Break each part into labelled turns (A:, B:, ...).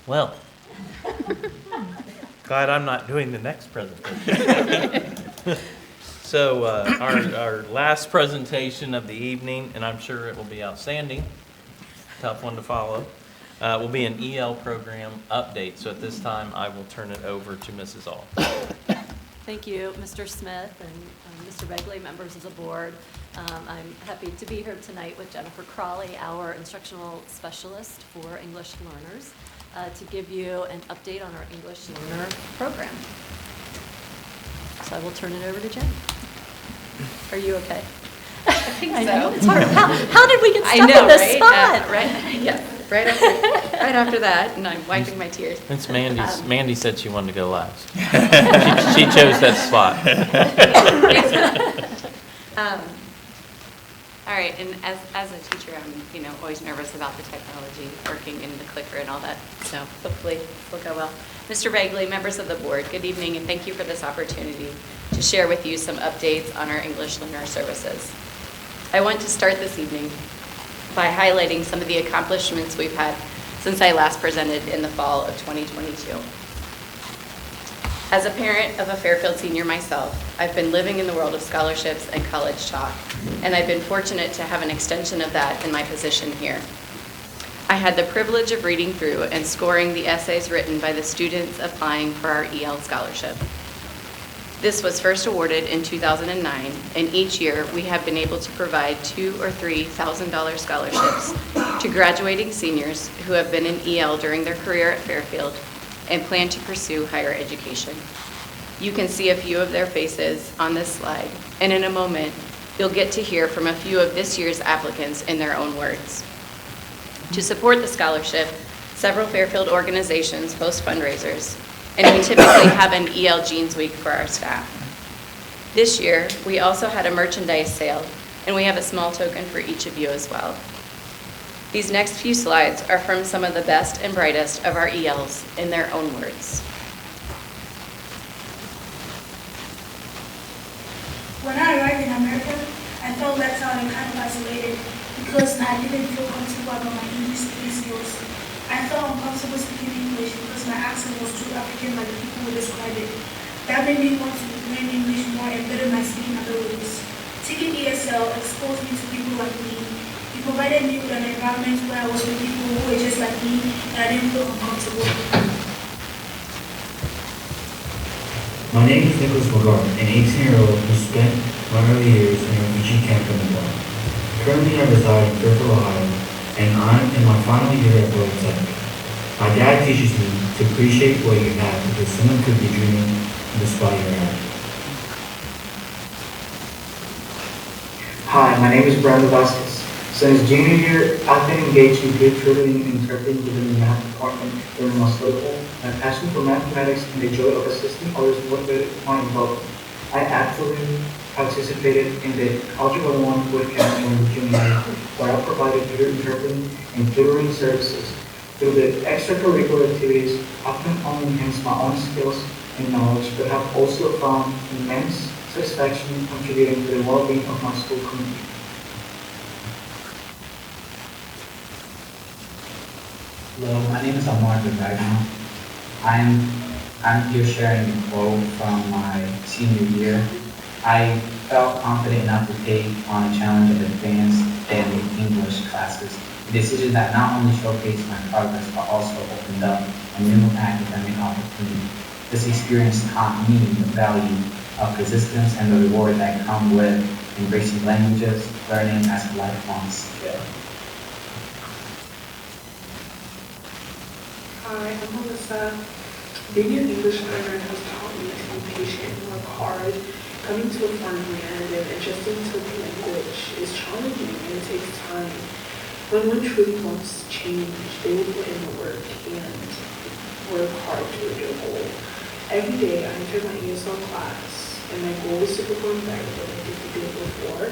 A: Well, glad I'm not doing the next presentation. So our last presentation of the evening, and I'm sure it will be outstanding, tough one to follow, will be an EL program update. So at this time, I will turn it over to Mrs. Aul.
B: Thank you, Mr. Smith and Mr. Begley, members of the board. I'm happy to be here tonight with Jennifer Crawley, our instructional specialist for English learners, to give you an update on our English learner program. So I will turn it over to Jen. Are you okay?
C: I think so.
B: I know, it's hard. How did we get stuck
C: I know,
B: in this
C: right?
B: spot?
C: Right? Yeah. Right after that, and I'm wiping my tears.
A: It's Mandy's. Mandy said she wanted to go last. she chose that spot.
C: All right, and as a teacher, I'm always nervous about the technology working in the clicker and all that. So hopefully this will go well. Mr. Begley, members of the board, good evening, and thank you for this opportunity to share with you some updates on our English learner services. I want to start this evening by highlighting some of the accomplishments we've had since I last presented in the fall of 2022. As a parent of a Fairfield senior myself, I've been living in the world of scholarships and college talk, and I've been fortunate to have an extension of that in my position here. I had the privilege of reading through and scoring the essays written by the students applying for our EL scholarship. This was first awarded in 2009, and each year we have been able to provide $2,000 or $3,000 scholarships to graduating seniors who have been in EL during their career at Fairfield and plan to pursue higher education. You can see a few of their faces on this slide, and in a moment, you'll get to hear from a few of this year's applicants in their own words. To support the scholarship, several Fairfield organizations host fundraisers, and we typically have an EL Jeans Week for our staff. This year, we also had a merchandise sale, and we have a small token for each of you as well. These next few slides are from some of the best and brightest of our ELs in their own words.
D: When I arrived in America, I felt left out and kind of isolated because I didn't feel comfortable about my English speaking skills. I felt uncomfortable speaking English because my accent was too African like people would describe it. That made me want to learn English more and better my speaking abilities. Taking ESL exposed me to people like me. It provided me with an environment where I was with people who were just like me and I didn't feel uncomfortable.
E: My name is Nicholas McGar, an 18-year-old who spent my early years in a refugee camp in Nepal. Currently, I reside in Fairfield, Ohio, and I'm in my final year at Florida Tech. My dad teaches me to appreciate what you have because someone could be dreaming of the spot you're at.
F: Hi, my name is Brandon Vasquez. Since junior year, I've been engaged in group tutoring and interpreting within the math department during my school. My passion for mathematics and the joy of assisting others motivated my involvement. I actively participated in the Algebra 1 bootcamp during the junior year, where I provided tutor interpreting and tutoring services. Through the extracurricular activities, I've not only enhanced my own skills and knowledge, but have also found immense satisfaction contributing to the well-being of my school community.
G: Hello, my name is Amar Dagno. I'm here sharing a quote from my senior year. I felt confident enough to take on a challenge of advanced daily English classes, a decision that not only showcased my progress but also opened up a new academic opportunity. This experience taught me the value of persistence and the reward that come with embracing languages, learning as a lifelong skill.
H: Hi, I'm Melissa. Being an English learner has taught me to be patient and work hard. Coming to a foreign land and adjusting to the language is challenging and it takes time. When one truly wants change, they will put in the work and work hard to reach their goal. Every day I enter my ESL class and my goal is to perform better than I did the day before.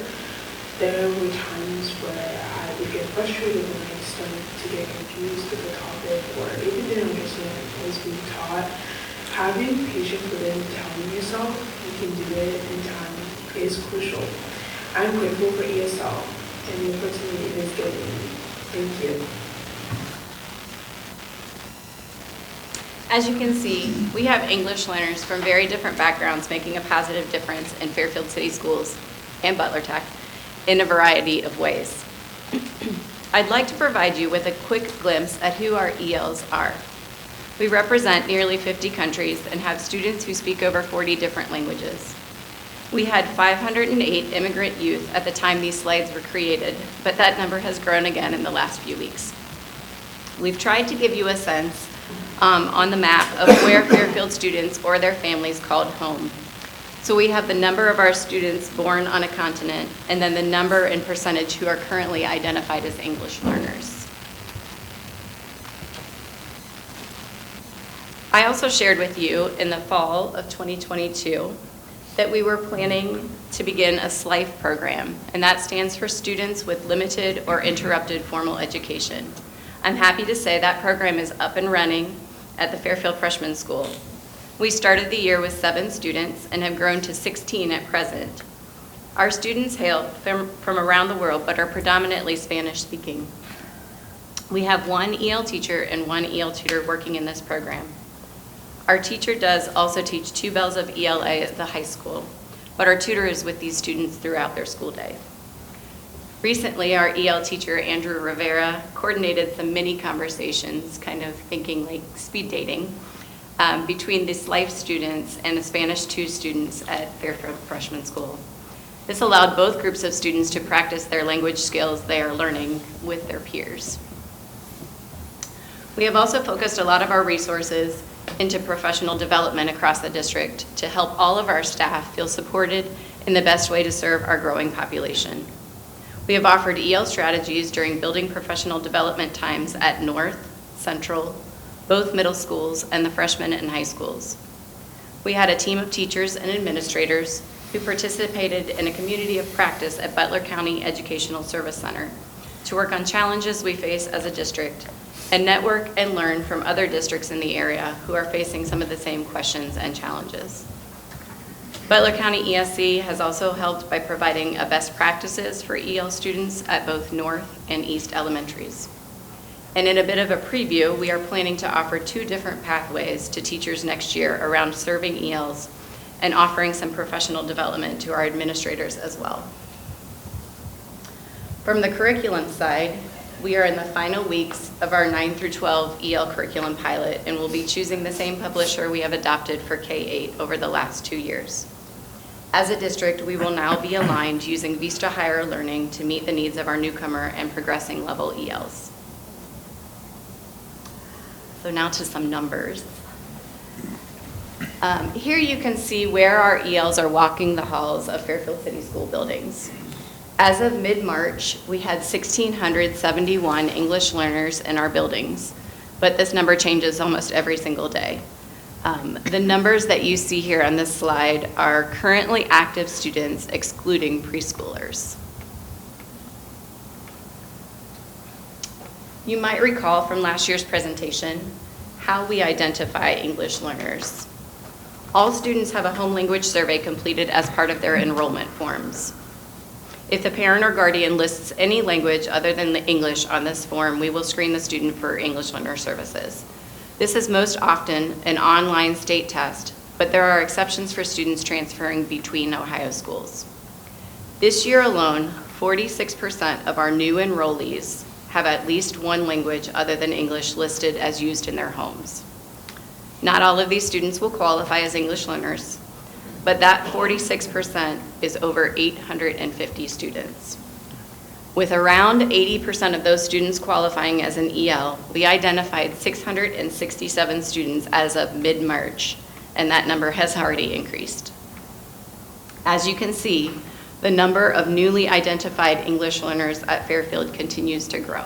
H: There were times where I would get frustrated when I started to get confused with the topic or even didn't understand what was being taught. Having patience within telling yourself you can do it in time is crucial. I'm grateful for ESL and the opportunity it has given me. Thank you.
C: As you can see, we have English learners from very different backgrounds making a positive difference in Fairfield City Schools and Butler Tech in a variety of ways. I'd like to provide you with a quick glimpse at who our ELs are. We represent nearly 50 countries and have students who speak over 40 different languages. We had 508 immigrant youth at the time these slides were created, but that number has grown again in the last few weeks. We've tried to give you a sense on the map of where Fairfield students or their families called home. So we have the number of our students born on a continent, and then the number and percentage who are currently identified as English learners. I also shared with you in the fall of 2022 that we were planning to begin a SLIFE program, and that stands for Students with Limited or Interrupted Formal Education. I'm happy to say that program is up and running at the Fairfield Freshman School. We started the year with 7 students and have grown to 16 at present. Our students hail from around the world, but are predominantly Spanish speaking. We have 1 EL teacher and 1 EL tutor working in this program. Our teacher does also teach 2 bells of ELA at the high school, but our tutor is with these students throughout their school day. Recently, our EL teacher, Andrew Rivera, coordinated some mini conversations, kind of thinking like speed dating, between the SLIFE students and the Spanish 2 students at Fairfield Freshman School. This allowed both groups of students to practice their language skills they are learning with their peers. We have also focused a lot of our resources into professional development across the district to help all of our staff feel supported in the best way to serve our growing population. We have offered EL strategies during building professional development times at North, Central, both middle schools, and the freshman and high schools. We had a team of teachers and administrators who participated in a community of practice at Butler County Educational Service Center to work on challenges we face as a district and network and learn from other districts in the area who are facing some of the same questions and challenges. Butler County ESC has also helped by providing a best practices for EL students at both North and East elementaries. And in a bit of a preview, we are planning to offer 2 different pathways to teachers next year around serving ELs and offering some professional development to our administrators as well. From the curriculum side, we are in the final weeks of our 9 through 12 EL curriculum pilot, and we'll be choosing the same publisher we have adopted for K-8 over the last 2 years. As a district, we will now be aligned using Vista Higher Learning to meet the needs of our newcomer and progressing level ELs. So now to some numbers. Here you can see where our ELs are walking the halls of Fairfield City School buildings. As of mid-March, we had 1,671 English learners in our buildings, but this number changes almost every single day. The numbers that you see here on this slide are currently active students, excluding preschoolers. You might recall from last year's presentation how we identify English learners. All students have a home language survey completed as part of their enrollment forms. If the parent or guardian lists any language other than the English on this form, we will screen the student for English learner services. This is most often an online state test, but there are exceptions for students transferring between Ohio schools. This year alone, 46% of our new enrollees have at least 1 language other than English listed as used in their homes. Not all of these students will qualify as English learners, but that 46% is over 850 students. With around 80% of those students qualifying as an EL, we identified 667 students as of mid-March, and that number has already increased. As you can see, the number of newly identified English learners at Fairfield continues to grow.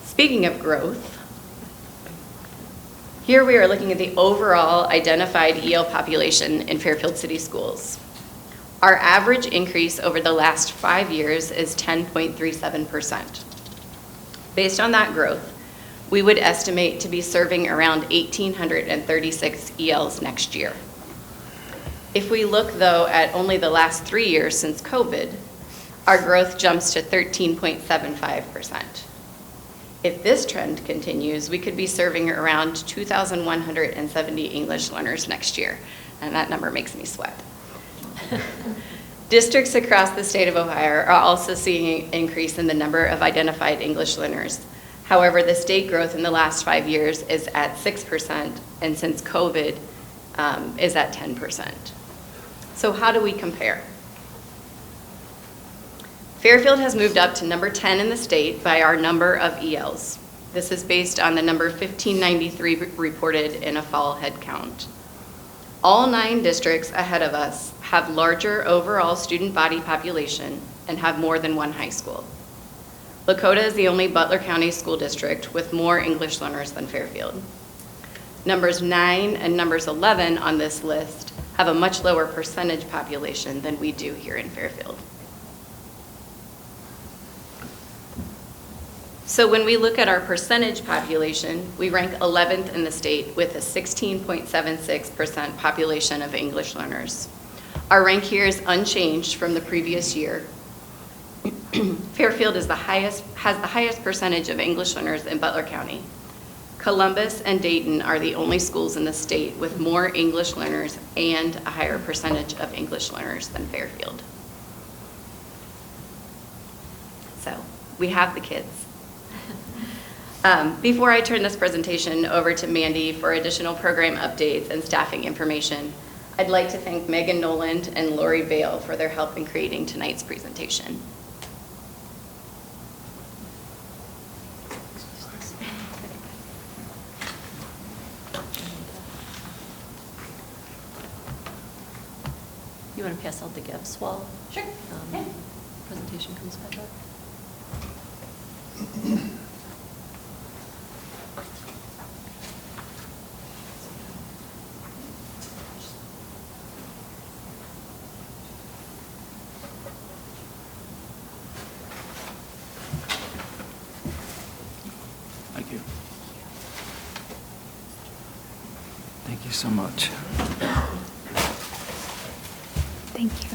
C: Speaking of growth, here we are looking at the overall identified EL population in Fairfield City Schools. Our average increase over the last 5 years is 10.37%. Based on that growth, we would estimate to be serving around 1,836 ELs next year. If we look, though, at only the last 3 years since COVID, our growth jumps to 13.75%. If this trend continues, we could be serving around 2,170 English learners next year, and that number makes me sweat. Districts across the state of Ohio are also seeing an increase in the number of identified English learners. However, the state growth in the last 5 years is at 6%, and since COVID is at 10%. So how do we compare? Fairfield has moved up to number 10 in the state by our number of ELs. This is based on the number 1593 reported in a fall head count. All 9 districts ahead of us have larger overall student body population and have more than 1 high school. Lakota is the only Butler County school district with more English learners than Fairfield. Numbers 9 and numbers 11 on this list have a much lower percentage population than we do here in Fairfield. So when we look at our percentage population, we rank 11th in the state with a 16.76% population of English learners. Our rank here is unchanged from the previous year. Fairfield has the highest percentage of English learners in Butler County. Columbus and Dayton are the only schools in the state with more English learners and a higher percentage of English learners than Fairfield. So we have the kids. Before I turn this presentation over to Mandy for additional program updates and staffing information, I'd like to thank Megan Noland and Lori Vale for their help in creating tonight's presentation.
B: You want to pass out the gifts while presentation comes back up?
I: Thank you. Thank you so much.
J: Thank you.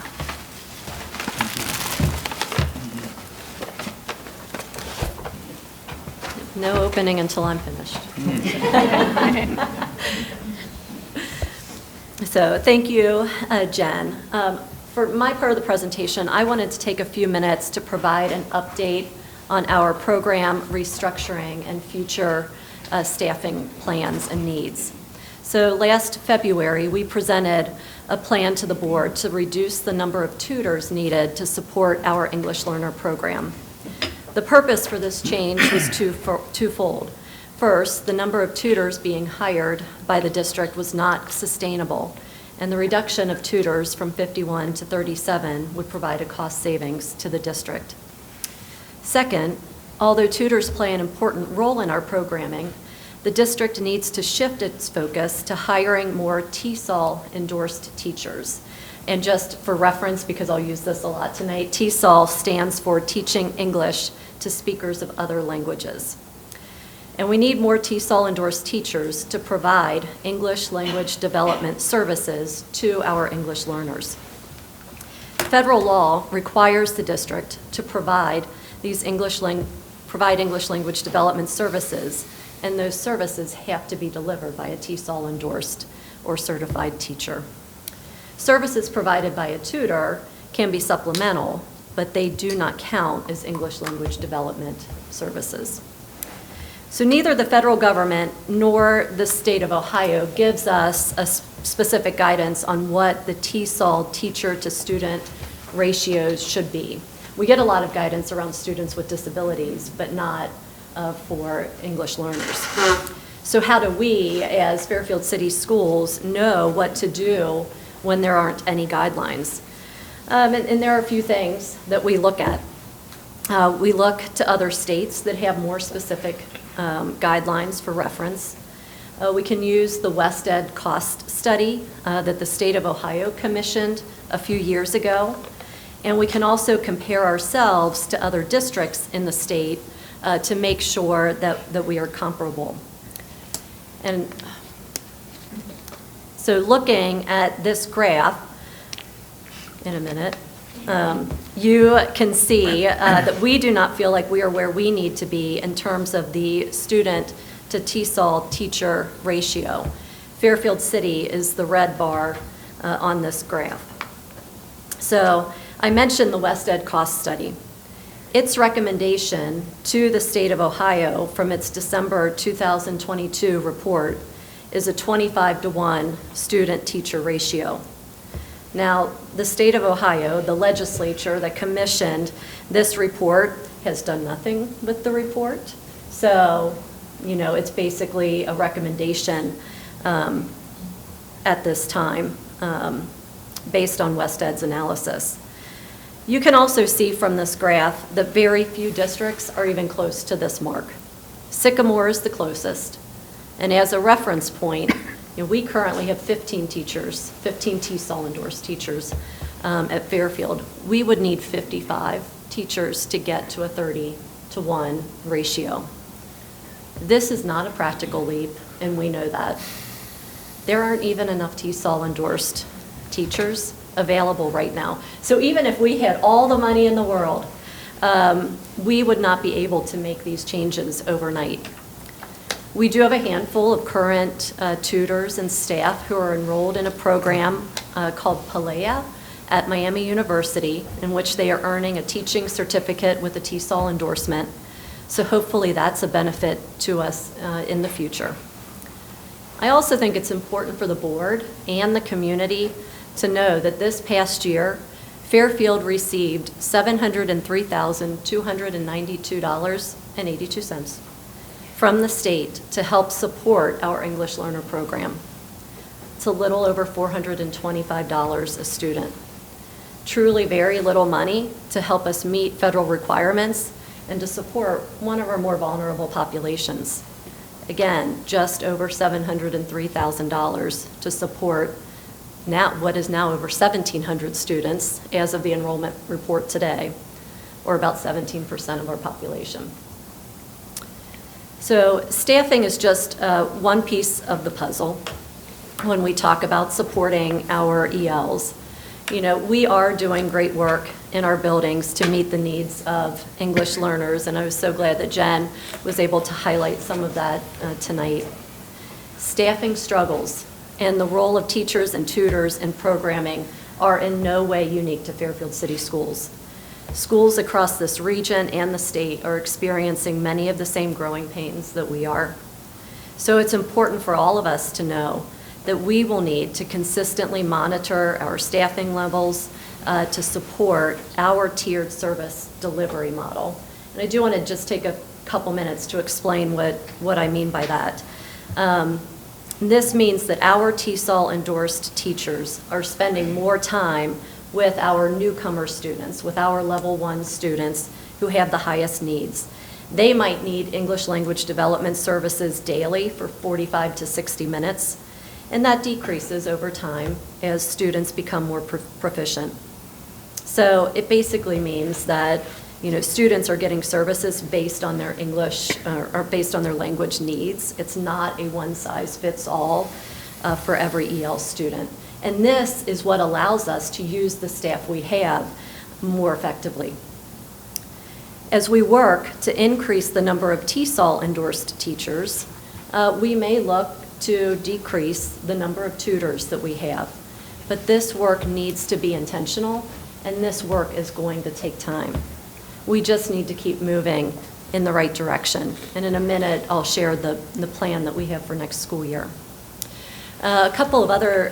B: No opening until I'm finished. So thank you, Jen. For my part of the presentation, I wanted to take a few minutes to provide an update on our program restructuring and future staffing plans and needs. So last February, we presented a plan to the board to reduce the number of tutors needed to support our English learner program. The purpose for this change was twofold. First, the number of tutors being hired by the district was not sustainable, and the reduction of tutors from 51 to 37 would provide a cost savings to the district. Second, although tutors play an important role in our programming, the district needs to shift its focus to hiring more TESOL endorsed teachers. And just for reference, because I'll use this a lot tonight, TESOL stands for Teaching English to Speakers of Other Languages. And we need more TESOL endorsed teachers to provide English language development services to our English learners. Federal law requires the district to provide these English language development services, and those services have to be delivered by a TESOL endorsed or certified teacher. Services provided by a tutor can be supplemental, but they do not count as English language development services. So neither the federal government nor the state of Ohio gives us a specific guidance on what the TESOL teacher to student ratios should be. We get a lot of guidance around students with disabilities, but not for English learners. So how do we, as Fairfield City Schools, know what to do when there aren't any guidelines? And there are a few things that we look at. We look to other states that have more specific guidelines for reference. We can use the WestEd cost study that the state of Ohio commissioned a few years ago. And we can also compare ourselves to other districts in the state to make sure that we are comparable. And so looking at this graph, in a minute, you can see that we do not feel like we are where we need to be in terms of the student to TESOL teacher ratio. Fairfield City is the red bar on this graph. So I mentioned the West Ed cost study. Its recommendation to the state of Ohio from its December 2022 report is a 25-to-1 student-teacher ratio. Now, the state of Ohio, the legislature that commissioned this report, has done nothing with the report. So, it's basically a recommendation at this time based on West Ed's analysis. You can also see from this graph that very few districts are even close to this mark. Sycamore is the closest. And as a reference point, we currently have 15 teachers, 15 TESOL endorsed teachers at Fairfield. We would need 55 teachers to get to a 30-to-1 ratio. This is not a practical leap, and we know that. There aren't even enough TESOL endorsed teachers available right now. So even if we had all the money in the world, we would not be able to make these changes overnight. We do have a handful of current tutors and staff who are enrolled in a program called Palea at Miami University, in which they are earning a teaching certificate with a TESOL endorsement. So hopefully that's a benefit to us in the future. I also think it's important for the board and the community to know that this past year, Fairfield received $703,292.82 from the state to help support our English Learner Program. It's a little over $425 a student. Truly very little money to help us meet federal requirements and to support one of our more vulnerable populations. Again, just over $703,000 to support what is now over 1,700 students as of the enrollment report today, or about 17% of our population. So staffing is just one piece of the puzzle when we talk about supporting our ELs. We are doing great work in our buildings to meet the needs of English learners, and I was so glad that Jen was able to highlight some of that tonight. Staffing struggles and the role of teachers and tutors in programming are in no way unique to Fairfield City Schools. Schools across this region and the state are experiencing many of the same growing pains that we are. So it's important for all of us to know that we will need to consistently monitor our staffing levels to support our tiered service delivery model. And I do want to just take a couple minutes to explain what I mean by that. This means that our TESOL endorsed teachers are spending more time with our newcomer students, with our level 1 students who have the highest needs. They might need English language development services daily for 45 to 60 minutes, and that decreases over time as students become more proficient. So it basically means that students are getting services based on their English or based on their language needs. It's not a one-size-fits-all for every EL student. And this is what allows us to use the staff we have more effectively. As we work to increase the number of TESOL endorsed teachers, we may look to decrease the number of tutors that we have. But this work needs to be intentional, and this work is going to take time. We just need to keep moving in the right direction. And in a minute, I'll share the plan that we have for next school year. A couple of other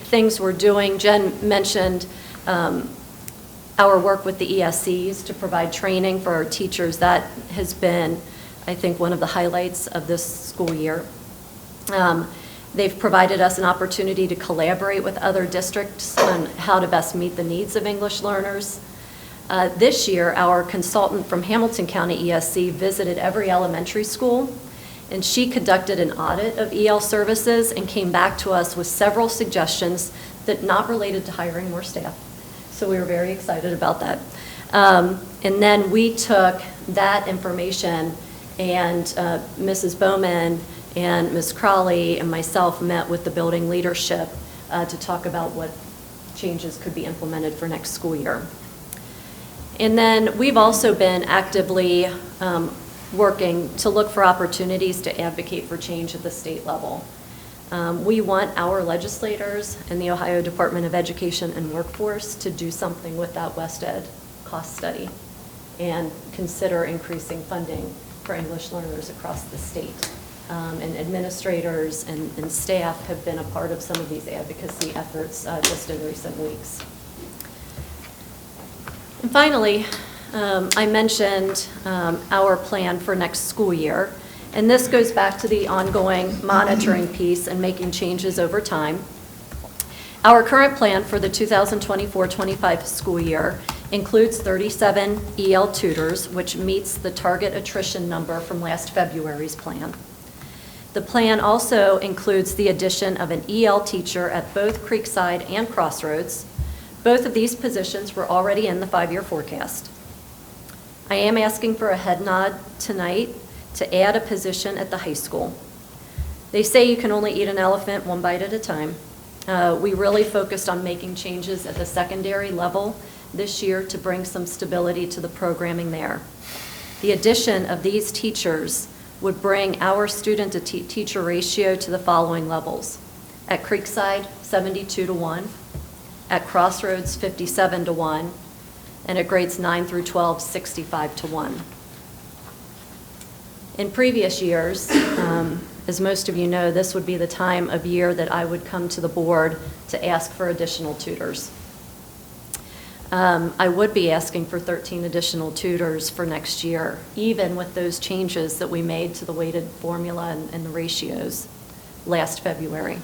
B: things we're doing. Jen mentioned our work with the ESCs to provide training for our teachers. That has been, I think, one of the highlights of this school year. They've provided us an opportunity to collaborate with other districts on how to best meet the needs of English learners. This year, our consultant from Hamilton County ESC visited every elementary school, and she conducted an audit of EL services and came back to us with several suggestions that not related to hiring more staff. So we were very excited about that. And then we took that information, and Mrs. Bowman and Ms. Crawley and myself met with the building leadership to talk about what changes could be implemented for next school year. And then we've also been actively working to look for opportunities to advocate for change at the state level. We want our legislators and the Ohio Department of Education and Workforce to do something with that West Ed cost study and consider increasing funding for English learners across the state. And administrators and staff have been a part of some of these advocacy efforts just in recent weeks. And finally, I mentioned our plan for next school year, and this goes back to the ongoing monitoring piece and making changes over time. Our current plan for the 2024-25 school year includes 37 EL tutors, which meets the target attrition number from last February's plan. The plan also includes the addition of an EL teacher at both Creekside and Crossroads. Both of these positions were already in the 5-year forecast. I am asking for a head nod tonight to add a position at the high school. They say you can only eat an elephant one bite at a time. We really focused on making changes at the secondary level this year to bring some stability to the programming there. The addition of these teachers would bring our student-to-teacher ratio to the following levels. At Creekside, 72-1. At Crossroads, 57-1. And at grades 9 through 12, 65-1. In previous years, as most of you know, this would be the time of year that I would come to the board to ask for additional tutors. I would be asking for 13 additional tutors for next year, even with those changes that we made to the weighted formula and the ratios last February.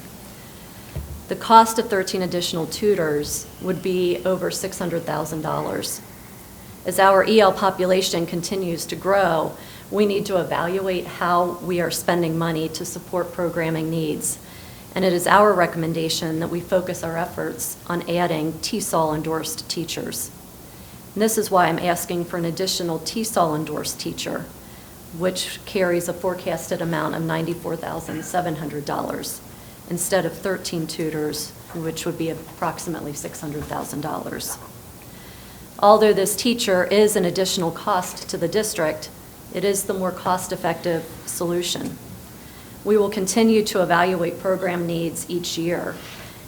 B: The cost of 13 additional tutors would be over $600,000. As our EL population continues to grow, we need to evaluate how we are spending money to support programming needs. And it is our recommendation that we focus our efforts on adding TESOL endorsed teachers. And this is why I'm asking for an additional TESOL endorsed teacher, which carries a forecasted amount of $94,700 instead of 13 tutors, which would be approximately $600,000. Although this teacher is an additional cost to the district, it is the more cost-effective solution. We will continue to evaluate program needs each year,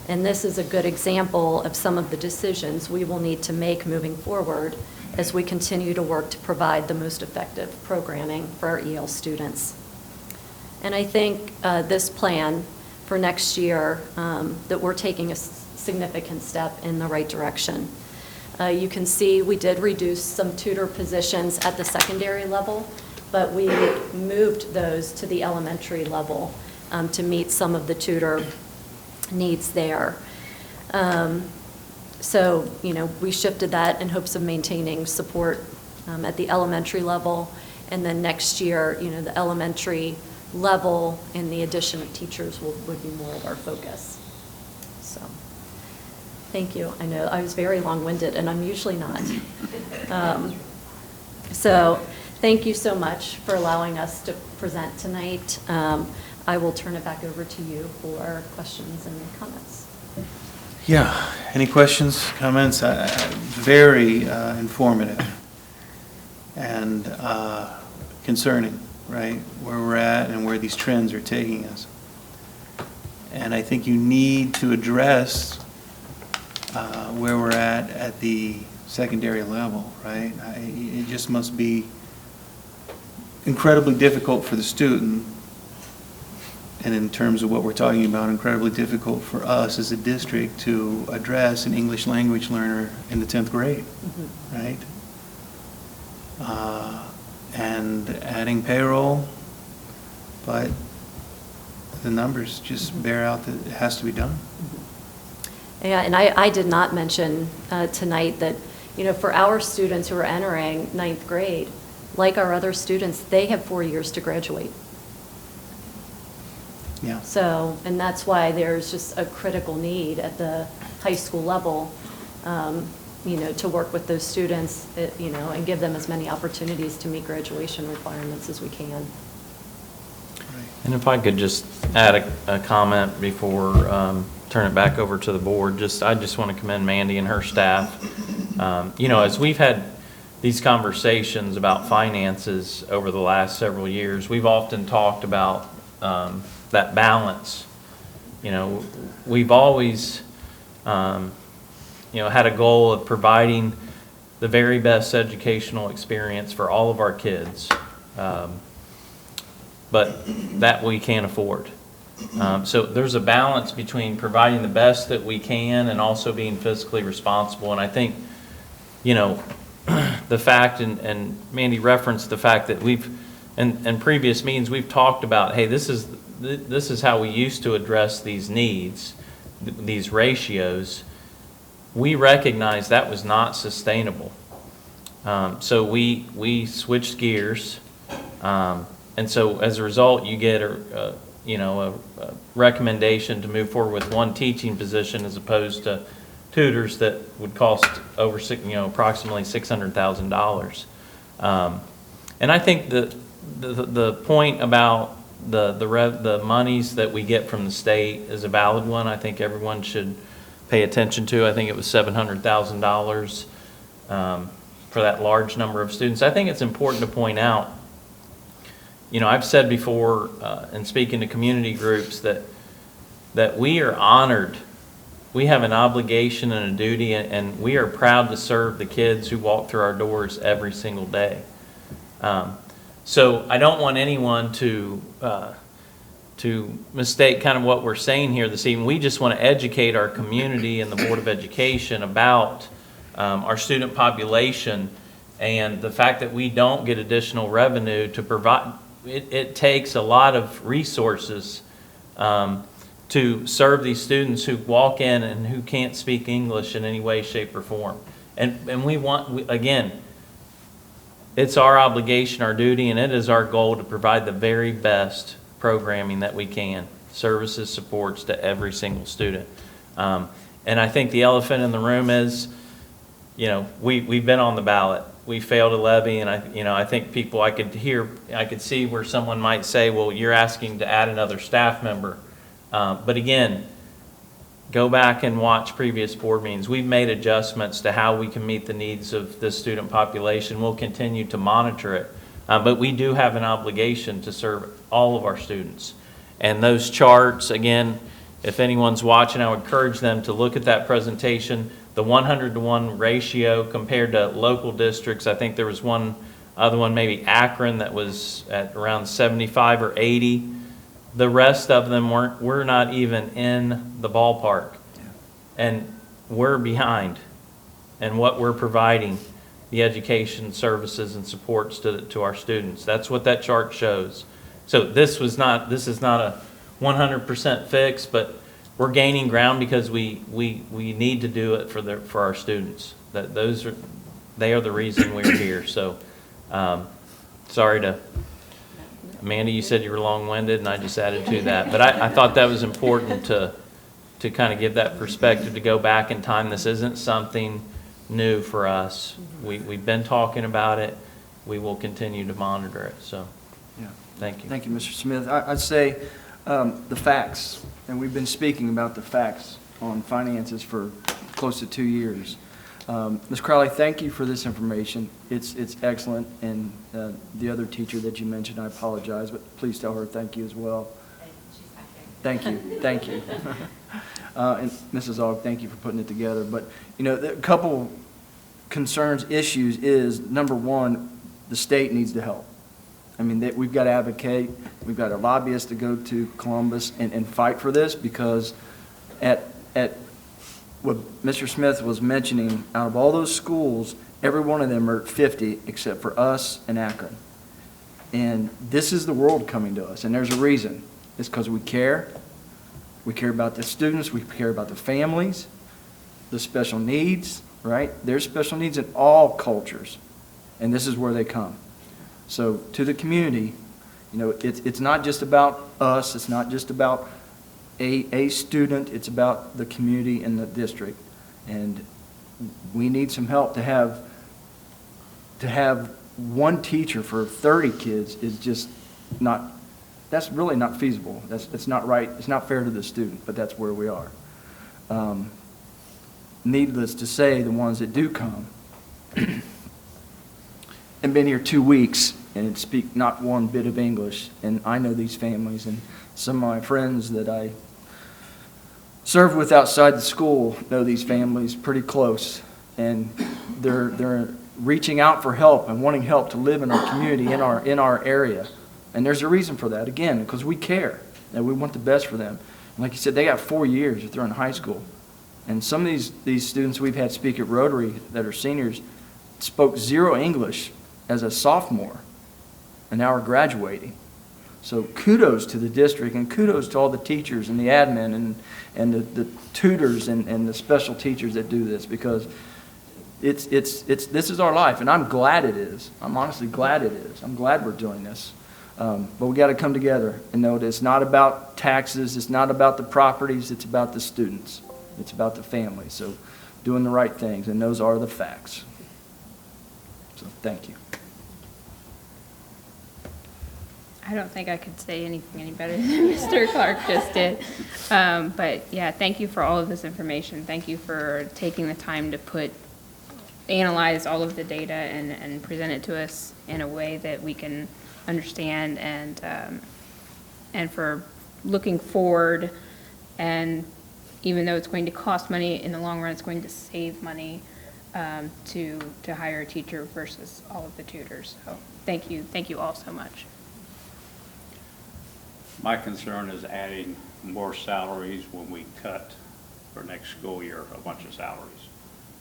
B: and this is a good example of some of the decisions we will need to make moving forward as we continue to work to provide the most effective programming for our EL students. And I think this plan for next year, that we're taking a significant step in the right direction. You can see we did reduce some tutor positions at the secondary level, but we moved those to the elementary level to meet some of the tutor needs there. So, we shifted that in hopes of maintaining support at the elementary level, and then next year, the elementary level and the addition of teachers would be more of our focus. So, thank you. I know I was very long-winded, and I'm usually not. So, thank you so much for allowing us to present tonight. I will turn it back over to you for questions and comments.
I: Yeah, any questions, comments? Very informative and concerning, right? Where we're at and where these trends are taking us. And I think you need to address where we're at the secondary level, right? It just must be incredibly difficult for the student, and in terms of what we're talking about, incredibly difficult for us as a district to address an English language learner in the 10th grade, right? And adding payroll, but the numbers just bear out that it has to be done.
B: Yeah, and I did not mention tonight that, for our students who are entering 9th grade, like our other students, they have 4 years to graduate.
I: Yeah.
B: So, and that's why there's just a critical need at the high school level, to work with those students, and give them as many opportunities to meet graduation requirements as we can.
A: And if I could just add a comment before turn it back over to the board, I just want to commend Mandy and her staff. As we've had these conversations about finances over the last several years, we've often talked about that balance. You know, we've always, had a goal of providing the very best educational experience for all of our kids, but that we can't afford. So there's a balance between providing the best that we can and also being fiscally responsible. And I think, the fact, and Mandy referenced the fact that we've, in previous meetings, we've talked about, hey, this is how we used to address these needs, these ratios. We recognized that was not sustainable. So we switched gears. And so as a result, you get a recommendation to move forward with one teaching position as opposed to tutors that would cost over, approximately $600,000. And I think the point about the monies that we get from the state is a valid one. I think everyone should pay attention to. I think it was $700,000 for that large number of students. I think it's important to point out, I've said before in speaking to community groups that we are honored. We have an obligation and a duty, and we are proud to serve the kids who walk through our doors every single day. So I don't want anyone to mistake kind of what we're saying here this evening. We just want to educate our community and the Board of Education about our student population and the fact that we don't get additional revenue to provide. It takes a lot of resources to serve these students who walk in and who can't speak English in any way, shape, or form. And we want, again, it's our obligation, our duty, and it is our goal to provide the very best programming that we can, services, supports to every single student. And I think the elephant in the room is, we've been on the ballot. We failed a levy, and I think people, I could see where someone might say, well, you're asking to add another staff member. But again, go back and watch previous board meetings. We've made adjustments to how we can meet the needs of this student population. We'll continue to monitor it. But we do have an obligation to serve all of our students. And those charts, again, if anyone's watching, I would encourage them to look at that presentation. The 100-to-1 ratio compared to local districts. I think there was one other one, maybe Akron, that was at around 75 or 80. The rest of them we're not even in the ballpark. And we're behind in what we're providing, the education services and supports to our students. That's what that chart shows. So this is not a 100% fix, but we're gaining ground because we need to do it for our students. They are the reason we're here. So sorry to Amanda, you said you were long-winded, and I just added to that. But I thought that was important to kind of give that perspective, to go back in time. This isn't something new for us. We've been talking about it. We will continue to monitor it. So,
K: yeah.
A: Thank you.
K: Thank you, Mr. Smith. I'd say the facts, and we've been speaking about the facts on finances for close to 2 years. Ms. Crowley, thank you for this information. It's excellent, and the other teacher that you mentioned, I apologize, but please tell her thank you as well. Thank you, thank you. And Mrs. Aug, thank you for putting it together. But, a couple concerns, issues is, number one, the state needs to help. I mean, we've got to advocate. We've got a lobbyist to go to Columbus and fight for this, because at what Mr. Smith was mentioning, out of all those schools, every one of them are at 50 except for us and Akron. And this is the world coming to us, and there's a reason. It's because we care. We care about the students. We care about the families, the special needs, right? There's special needs in all cultures, and this is where they come. So to the community, it's not just about us. It's not just about a student. It's about the community and the district. And we need some help. To have one teacher for 30 kids is just not, that's really not feasible. It's not right. It's not fair to the student, but that's where we are. Needless to say, the ones that do come, and been here 2 weeks and speak not one bit of English. And I know these families, and some of my friends that I serve with outside the school know these families pretty close. And they're reaching out for help and wanting help to live in our community, in our area. And there's a reason for that, again, because we care and we want the best for them. And like you said, they got 4 years if they're in high school. And some of these students we've had speak at Rotary that are seniors spoke zero English as a sophomore, and now are graduating. So kudos to the district, and kudos to all the teachers and the admin and the tutors and the special teachers that do this, because this is our life, and I'm glad it is. I'm honestly glad it is. I'm glad we're doing this. But we got to come together and know that it's not about taxes, it's not about the properties, it's about the students. It's about the family. So doing the right things, and those are the facts. So thank you.
J: I don't think I could say anything any better than Mr. Clark just did. But yeah, thank you for all of this information. Thank you for taking the time to analyze all of the data and present it to us in a way that we can understand, and for looking forward. And even though it's going to cost money, in the long run, it's going to save money to hire a teacher versus all of the tutors. So thank you all so much.
L: My concern is adding more salaries when we cut for next school year a bunch of salaries.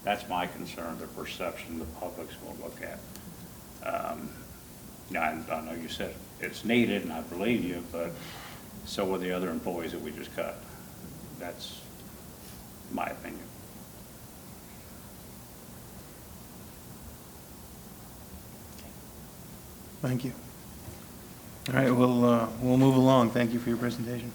L: That's my concern, the perception the public's going to look at. Now, I know you said it's needed, and I believe you, but so are the other employees that we just cut. That's my opinion.
I: Thank you. All right, we'll move along. Thank you for your presentation.